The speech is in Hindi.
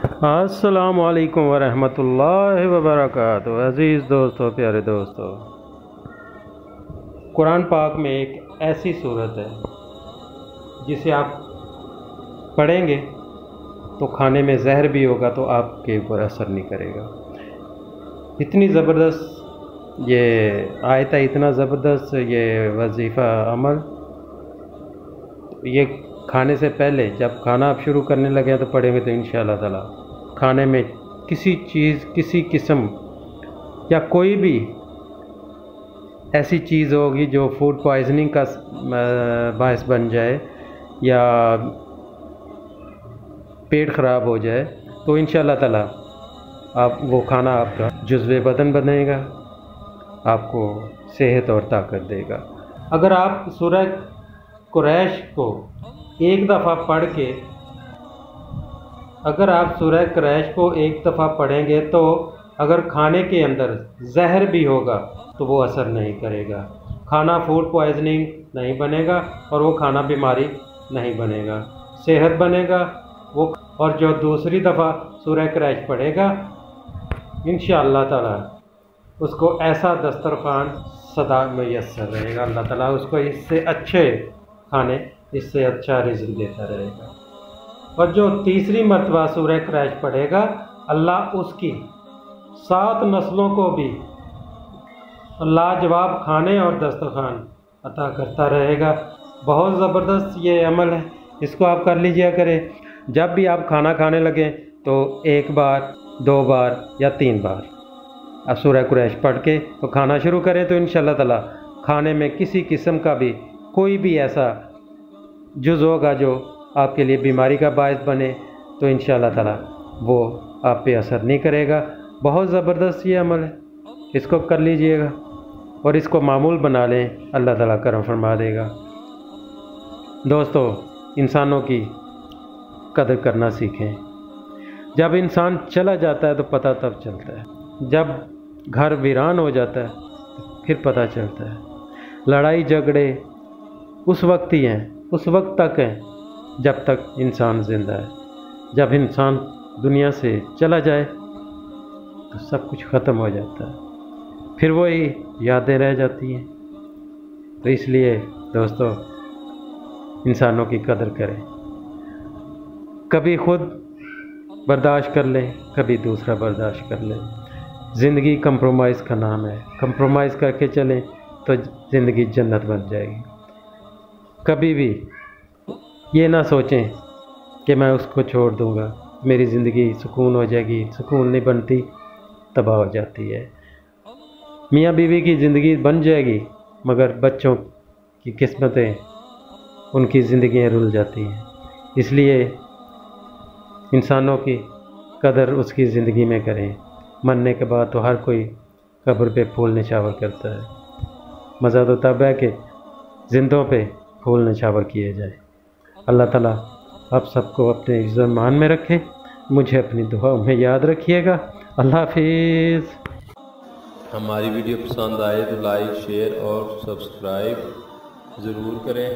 अस्सलामु अलैकुम वरहमतुल्लाहि वबरकातुहू। अज़ीज़ दोस्तों, प्यारे दोस्तों, कुरान पाक में एक ऐसी सूरत है जिसे आप पढ़ेंगे तो खाने में जहर भी होगा तो आपके ऊपर असर नहीं करेगा। इतनी ज़बरदस्त ये आयत है, इतना ज़बरदस्त ये वजीफ़ा अमल। ये खाने से पहले जब खाना आप शुरू करने लगे तो पढ़ेंगे तो इंशाअल्लाह ताला खाने में किसी चीज़, किसी किस्म या कोई भी ऐसी चीज़ होगी जो फूड पॉइजनिंग का बायस बन जाए या पेट ख़राब हो जाए तो इंशाअल्लाह ताला आप वो खाना आपका जुज़्वे बदन बनेगा, आपको सेहत और ताकत देगा। अगर आप सूरह कुरैश को एक दफ़ा पढ़ के एक दफ़ा पढ़ेंगे तो अगर खाने के अंदर जहर भी होगा तो वो असर नहीं करेगा। खाना फूड पॉइजनिंग नहीं बनेगा और वो खाना बीमारी नहीं बनेगा, सेहत बनेगा वो। और जो दूसरी दफ़ा सूरह कुरैश पढ़ेगा इंशाअल्लाह ताला उसको ऐसा दस्तरखान सदा मैसर रहेगा। अल्लाह ताला उसको इससे अच्छे खाने, इससे अच्छा रिज़्क़ देता रहेगा। और जो तीसरी मरतबा सूरह कुरैश पढ़ेगा अल्लाह उसकी 7 नस्लों को भी लाजवाब खाने और दस्तरखान अता करता रहेगा। बहुत ज़बरदस्त ये अमल है, इसको आप कर लीजिए करें। जब भी आप खाना खाने लगें तो 1 बार, 2 बार या 3 बार आप सूरह कुरैश पढ़ के तो खाना शुरू करें तो इंशाअल्लाह ताला खाने में किसी किस्म का भी कोई भी ऐसा जुज़ होगा जो आपके लिए बीमारी का बायस बने तो इंशाअल्लाह ताला वो आप पे असर नहीं करेगा। बहुत ज़बरदस्त ये अमल है, इसको कर लीजिएगा और इसको मामूल बना लें, अल्लाह ताला करम फरमा देगा। दोस्तों, इंसानों की कदर करना सीखें। जब इंसान चला जाता है तो पता तब चलता है, जब घर वीरान हो जाता है फिर पता चलता है। लड़ाई झगड़े उस वक्त ही हैं, उस वक्त तक हैं जब तक इंसान ज़िंदा है। जब इंसान दुनिया से चला जाए तो सब कुछ ख़त्म हो जाता है, फिर वही यादें रह जाती हैं। तो इसलिए दोस्तों, इंसानों की कदर करें, कभी खुद बर्दाश्त कर लें, कभी दूसरा बर्दाश्त कर लें। ज़िंदगी कंप्रोमाइज़ का नाम है, कंप्रोमाइज़ करके चलें तो ज़िंदगी जन्नत बन जाएगी। कभी भी ये ना सोचें कि मैं उसको छोड़ दूँगा, मेरी ज़िंदगी सुकून हो जाएगी। सुकून नहीं बनती, तबाह हो जाती है। मियाँ बीवी की ज़िंदगी बन जाएगी मगर बच्चों की किस्मतें, उनकी ज़िंदगियाँ रुल जाती हैं। इसलिए इंसानों की कदर उसकी ज़िंदगी में करें। मरने के बाद तो हर कोई कब्र पे फूल निछावर करता है, मज़ा तो तब है कि जिंदों पे फूल निछावर किए जाए। अल्लाह ताला आप सबको अपने इज़्ज़त मान में रखे। मुझे अपनी दुआओं में याद रखिएगा। अल्लाह हाफिज़। हमारी वीडियो पसंद आए तो लाइक, शेयर और सब्सक्राइब ज़रूर करें।